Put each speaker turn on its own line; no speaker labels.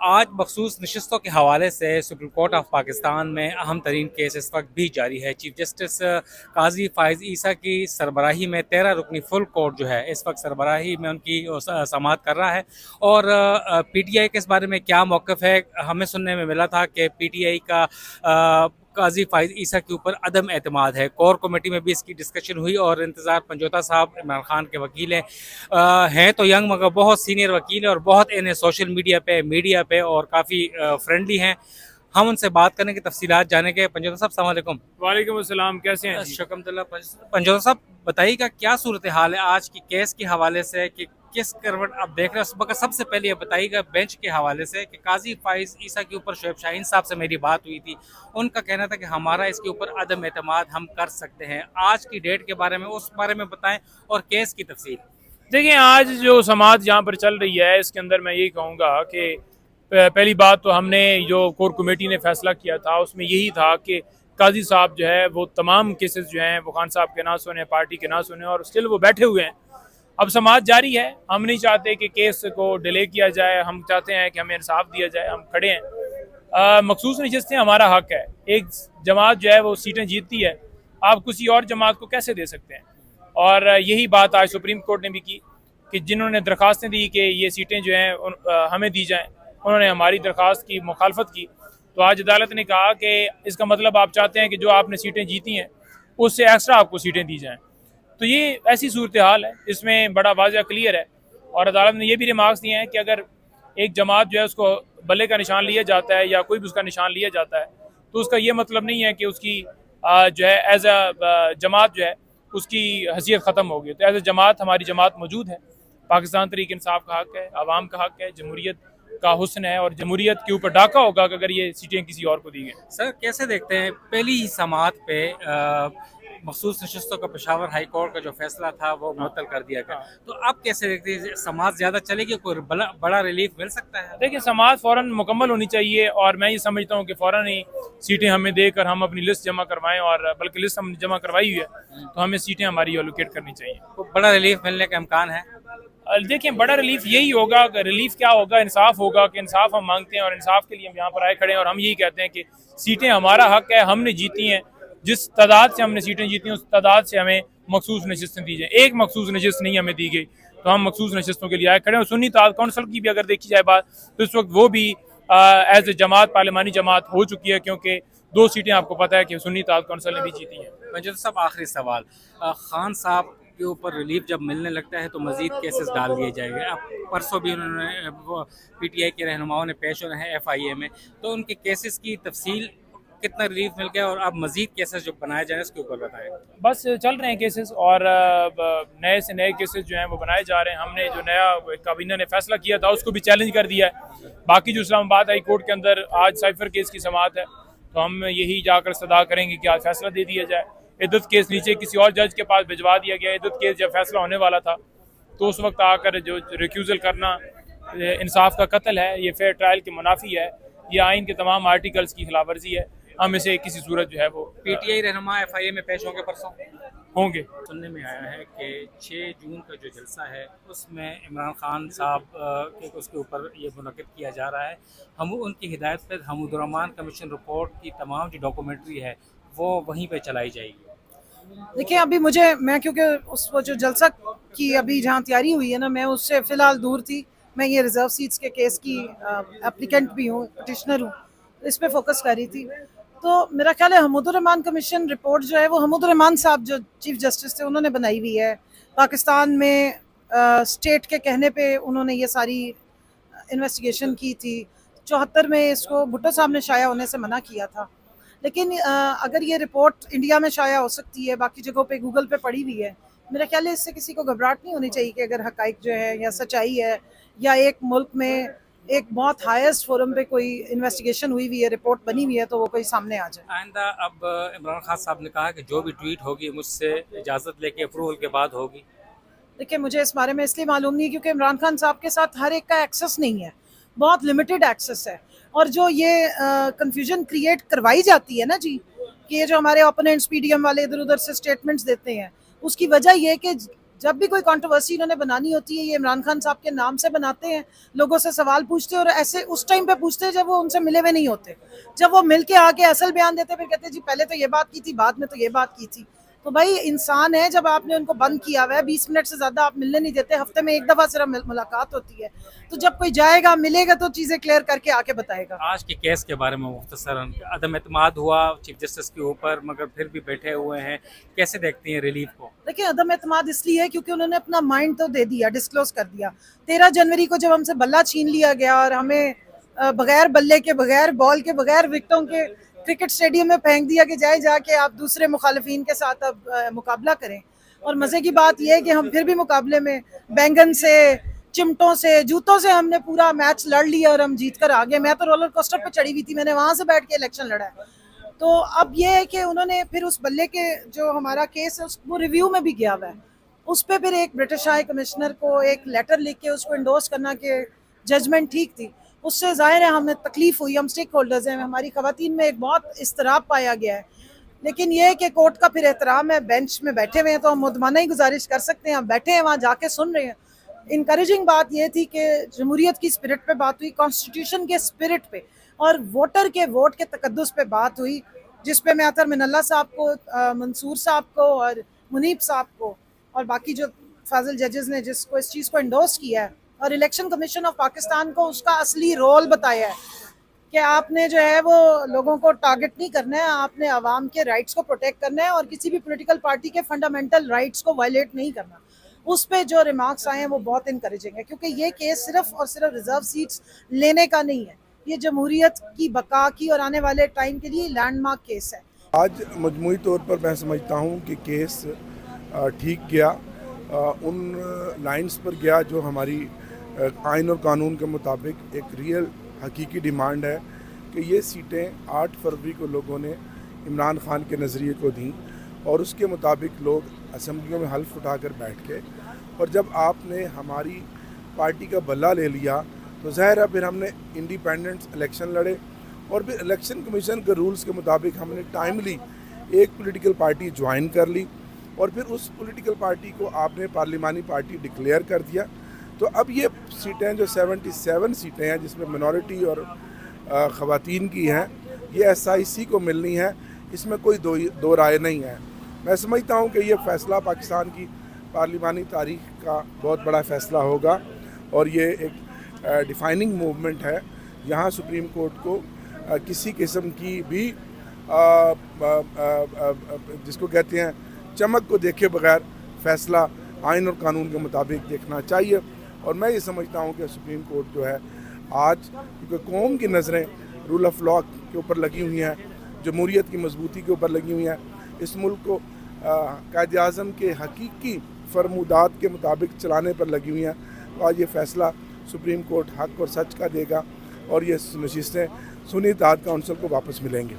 आज मखसूस नशस्तों के हवाले से सुप्रीम कोर्ट ऑफ पाकिस्तान में अहम तरीन केस इस वक्त भी जारी है। चीफ जस्टिस काजी फ़ाइज़ ईसा की सरबराही में 13 रुकनी फुल कोर्ट जो है इस वक्त सरबराही में उनकी समाअत कर रहा है। और PTI के इस बारे में क्या मौक़िफ़ है, हमें सुनने में मिला था कि PTI का काजी फ़ाइज़ ईसा के ऊपर अदम एतमाद है। कोर कमेटी में भी इसकी डिस्कशन हुई और इंतज़ार पंजोता साहब इमरान खान के वकील हैं तो यंग मगर बहुत सीनियर वकील है और बहुत इन्हें सोशल मीडिया पे और काफ़ी फ्रेंडली हैं। हम उनसे बात करने की तफसीलात जानेंगे। पंजोता साहब अस्सलाम वालेकुम।
वालेकुम अस्सलाम, कैसे हैं जी?
शुक्रिया। पंजोता साहब बताइएगा क्या सूरत हाल है आज की केस के हवाले से कि किस करवट आप देख रहे हैं सुबह का। सबसे पहले ये बताइएगा बेंच के हवाले से कि काजी फ़ाइज़ ईसा के ऊपर शोएब शाहीन साहब से मेरी बात हुई थी, उनका कहना था कि हमारा इसके ऊपर अदम एतमाद हम कर सकते हैं। आज की डेट के बारे में उस बारे में बताएं और केस की तफसील।
देखिए, आज जो समाअत यहाँ पर चल रही है इसके अंदर मैं यही कहूँगा कि पहली बात तो हमने जो कोर कमेटी ने फैसला किया था उसमें यही था कि काजी साहब जो है वो तमाम केसेस जो हैं वो खान साहब के ना सुने, पार्टी के ना सुने, और स्टिल वो बैठे हुए हैं। अब समाअत जारी है, हम नहीं चाहते कि केस को डिले किया जाए, हम चाहते हैं कि हमें इंसाफ दिया जाए, हम खड़े हैं। मखसूस नशिस्तें हमारा हक है। एक जमात जो है वो सीटें जीतती है, आप किसी और जमात को कैसे दे सकते हैं? और यही बात आज सुप्रीम कोर्ट ने भी की कि जिन्होंने दरख्वास्तें दी कि ये सीटें जो हैं हमें दी जाएं, उन्होंने हमारी दरख्वास्त की मुखालफत की। तो आज अदालत ने कहा कि इसका मतलब आप चाहते हैं कि जो आपने सीटें जीती हैं उससे एक्स्ट्रा आपको सीटें दी जाएं। तो ये ऐसी सूरत हाल है, इसमें बड़ा वाज़ह क्लियर है। और अदालत ने ये भी रिमार्क्स दिए हैं कि अगर एक जमात जो है उसको बल्ले का निशान लिया जाता है या कोई भी उसका निशान लिया जाता है तो उसका ये मतलब नहीं है कि उसकी जो है एज अ जमात जो है उसकी हैसियत ख़त्म हो गई। तो एज अ जमात हमारी जमात मौजूद है। पाकिस्तान तहरीक इंसाफ का हक है, आवाम का हक है, जमहूरियत का हुस्न है, और जमहूरियत के ऊपर डाका होगा कि अगर ये सीटें किसी और को दी गई।
सर कैसे देखते हैं पहली ही समाअत पे मखसूस नशस्तों का पेशावर हाई कोर्ट का जो फैसला था वो मुअत्तल कर दिया गया, तो आप कैसे देखते हैं समाअत ज़्यादा चलेगी, कोई बड़ा रिलीफ मिल सकता है?
देखिए, समाअत फ़ौरन मुकम्मल होनी चाहिए और मैं ये समझता हूँ कि फ़ौरन ही सीटें हमें देकर हम अपनी लिस्ट जमा करवाएं, और बल्कि लिस्ट हमने जमा करवाई हुई है तो हमें सीटें हमारी एलोकेट करनी चाहिए।
तो बड़ा रिलीफ मिलने का इम्कान है?
देखिए, बड़ा रिलीफ यही होगा। रिलीफ क्या होगा? इंसाफ होगा कि इंसाफ हम मांगते हैं और इंसाफ के लिए हम यहाँ पर आए खड़े हैं, और हम यही कहते हैं कि सीटें हमारा हक है, हमने जीती हैं। जिस तादाद से हमने सीटें जीती हैं उस तादाद से हमें मखसूस नशिस्तें दी जाए। एक मखसूस नशिस्त नहीं हमें दी गई तो हम मखसूस नशिस्तों के लिए आए खड़े हैं। सुन्नी ताद कौंसल की भी अगर देखी जाए बात तो इस वक्त वो भी एज ए जमात, पार्लिमानी जमात हो चुकी है, क्योंकि 2 सीटें आपको पता है कि सुन्नी ताद कौंसल ने भी जीती हैं।
मंजूर साहब आखिरी सवाल, खान साहब के ऊपर रिलीफ जब मिलने लगता है तो मजीद केसेस डाल दिए जाएंगे। अब परसों भी उन्होंने PTI के रहनुमाओं ने पेश होना है FIA में, तो उनके केसेस की तफसील कितना रिलीफ मिल गया और अब मजीद केसेस जो बनाए जाए उसके ऊपर बताएं।
बस चल रहे हैं केसेस, और नए से नए केसेस जो हैं वो बनाए जा रहे हैं। हमने जो नया काबीना ने फैसला किया था उसको भी चैलेंज कर दिया है। बाकी जो इस्लामाबाद हाई कोर्ट के अंदर आज साइफर केस की समाअत है तो हम यही जाकर सदा करेंगे कि आज फैसला दे दिया जाए। इद्दत केस नीचे किसी और जज के पास भिजवा दिया गया। इद्दत केस जब फैसला होने वाला था तो उस वक्त आकर जो रिक्यूज़ल करना इंसाफ का कत्ल है, ये फेयर ट्रायल के मुनाफी है, ये आइन के तमाम आर्टिकल्स की खिलाफ वर्जी है। हम इसे किसी सूरत जो है वो
PTI रहनुमा FIA में पेश होंगे परसों
होंगे।
सुनने में आया है कि 6 जून का जो जलसा है उसमें इमरान खान साहब के उसके ऊपर ये मुनक़िद किया जा रहा है। हम उनकी हिदायत पर हमूदुर्रहमान कमीशन रिपोर्ट की तमाम जो डॉक्यूमेंट्री है वो वहीं पे चलाई जाएगी।
देखिए, अभी मैं क्योंकि उस वो जो जलसा की अभी जहाँ तैयारी हुई है ना, मैं उससे फ़िलहाल दूर थी। मैं ये रिज़र्व सीट्स के केस की एप्लीकेंट भी हूँ, पटिशनर हूँ, इस पर फोकस कर रही थी। तो मेरा ख्याल है हमूदुर्रहमान कमीशन रिपोर्ट जो है वो हमूदुर्रहमान साहब जो चीफ जस्टिस थे उन्होंने बनाई हुई है। पाकिस्तान में स्टेट के कहने पे उन्होंने ये सारी इन्वेस्टिगेशन की थी। 74 में इसको भुट्टो साहब ने शाया होने से मना किया था, लेकिन अगर ये रिपोर्ट इंडिया में शाया हो सकती है, बाकी जगहों पे गूगल पे पड़ी हुई है, मेरा ख्याल है इससे किसी को घबराहट नहीं होनी चाहिए कि अगर हकाइक जो है या सच्चाई है या एक मुल्क में एक बहुत हाईएस्ट फोरम पे कोई इन्वेस्टिगेशन हुई हुई है, रिपोर्ट बनी हुई है, तो वो कोई सामने आ जाए।
आइंदा अब इमरान खान साहब ने कहा कि जो भी ट्वीट होगी मुझसे इजाज़त लेके अप्रूवल के बाद होगी।
देखिए, मुझे इस बारे में इसलिए मालूम नहीं क्योंकि इमरान खान साहब के साथ हर एक का एक्सेस नहीं है, बहुत लिमिटेड एक्सेस है। और जो ये कंफ्यूजन क्रिएट करवाई जाती है ना जी, कि ये जो हमारे ओपोनेंट्स PDM वाले इधर उधर से स्टेटमेंट्स देते हैं, उसकी वजह ये है कि जब भी कोई कंट्रोवर्सी इन्होंने बनानी होती है ये इमरान खान साहब के नाम से बनाते हैं, लोगों से सवाल पूछते हैं और ऐसे उस टाइम पे पूछते हैं जब वो उनसे मिले हुए नहीं होते। जब वो मिल के आके असल बयान देते फिर कहते हैं जी पहले तो ये बात की थी, बाद में तो ये बात की थी। तो भाई इंसान है, जब आपने उनको बंद किया हुआ है 20 मिनट से ज़्यादा आप मिलने नहीं देते, हफ्ते में एक दफ़ा सिर्फ मुलाकात होती है, तो जब कोई जाएगा मिलेगा तो चीज़ें क्लियर करके आके बताएगा।
आज के केस के बारे में मुख्तसरन अदम एतमाद हुआ चीफ जस्टिस के ऊपर, मगर फिर भी बैठे हुए हैं, कैसे देखती हैं रिलीफ को?
देखिए अदम एतमाद इसलिए है क्योंकि उन्होंने अपना माइंड तो दे दिया, डिस्क्लोज कर दिया। 13 जनवरी को जब हमसे बल्ला छीन लिया गया और हमें बगैर बल्ले के, बगैर बॉल के, बगैर विकेटों के क्रिकेट स्टेडियम में फेंक दिया कि जाके आप दूसरे मुखालिफिन के साथ अब मुकाबला करें। और मज़े की बात यह है कि हम फिर भी मुकाबले में बैंगन से, चिमटों से, जूतों से हमने पूरा मैच लड़ लिया और हम जीत कर आ गए। मैं तो रोलर कोस्टर पे चढ़ी हुई थी, मैंने वहाँ से बैठ के इलेक्शन लड़ा है। तो अब ये है कि उन्होंने फिर उस बल्ले के जो हमारा केस है उसको रिव्यू में भी गया हुआ है, उस पर फिर एक ब्रिटिश हाई कमिश्नर को एक लेटर लिख के उसको इंडोर्स करना कि जजमेंट ठीक थी। उससे ज़ाहिर है हमें तकलीफ हुई, हम स्टेक होल्डर्स हैं, हमारी ख़वातीन में एक बहुत इस्तराब पाया गया है। लेकिन ये है कि कोर्ट का फिर एहतराम है, बेंच में बैठे हुए हैं तो हम मुदमाना ही गुजारिश कर सकते हैं, हम बैठे हैं वहाँ जाके सुन रहे हैं। इनकरेजिंग बात ये थी कि जमहूरियत की स्पिरिट पे बात हुई, कॉन्स्टिट्यूशन के स्पिरिट पे और वोटर के वोट के तकद्दुस पे बात हुई, जिस पे मैं अतर मिनल्ला साहब को, मंसूर साहब को और मुनीब साहब को और बाकी जो फाजिल जजेस ने जिसको इस चीज़ को इंडोर्स किया है और इलेक्शन कमीशन ऑफ पाकिस्तान को उसका असली रोल बताया है कि आपने जो है वो लोगों को टारगेट नहीं करना है, आपने आवाम के राइट्स को प्रोटेक्ट करना है और किसी भी पॉलिटिकल पार्टी के फंडामेंटल राइट्स को वायलेट नहीं करना। उस पे जो रिमार्क्स आए हैं वो बहुत इनकरेजिंग है, क्योंकि ये केस सिर्फ और सिर्फ रिजर्व सीट्स लेने का नहीं है, ये जमहूरियत की बका की और आने वाले टाइम के लिए लैंडमार्क केस है।
आज मजमूई तौर पर मैं समझता हूँ कि केस ठीक गया, उन लाइंस पर गया जो हमारी आइन और कानून के मुताबिक एक रियल हकीकी डिमांड है कि ये सीटें 8 फरवरी को लोगों ने इमरान खान के नज़रिए को दी और उसके मुताबिक लोग असम्बलियों में हल्फ उठाकर बैठ गए। और जब आपने हमारी पार्टी का बल्ला ले लिया तो ज़ाहिर है फिर हमने इंडिपेंडेंट इलेक्शन लड़े और फिर इलेक्शन कमीशन के रूल्स के मुताबिक हमने टाइमली एक पॉलिटिकल पार्टी ज्वाइन कर ली और फिर उस पॉलिटिकल पार्टी को आपने पार्लिमानी पार्टी डिक्लेयर कर दिया। तो अब ये सीटें जो 77 सीटें हैं जिसमें मिनॉरिटी और ख़वातीन की हैं, ये SIC को मिलनी है, इसमें कोई दो राय नहीं है। मैं समझता हूँ कि ये फ़ैसला पाकिस्तान की पार्लिमानी तारीख का बहुत बड़ा फ़ैसला होगा और ये एक डिफाइनिंग मूवमेंट है। यहाँ सुप्रीम कोर्ट को किसी किस्म की भी जिसको कहते हैं चमक को देखे बगैर फ़ैसला आइन और कानून के मुताबिक देखना चाहिए। और मैं ये समझता हूँ कि सुप्रीम कोर्ट जो है आज, क्योंकि कौम की नज़रें रूल ऑफ लॉ के ऊपर लगी हुई हैं, जमहूरियत की मजबूती के ऊपर लगी हुई हैं, इस मुल्क को कायद आज़म के हकीकी फरमूदात के मुताबिक चलाने पर लगी हुई हैं, तो आज ये फ़ैसला सुप्रीम कोर्ट हक और सच का देगा और ये नशिस्तें सुन्नी इत्तेहाद काउंसिल को वापस मिलेंगे।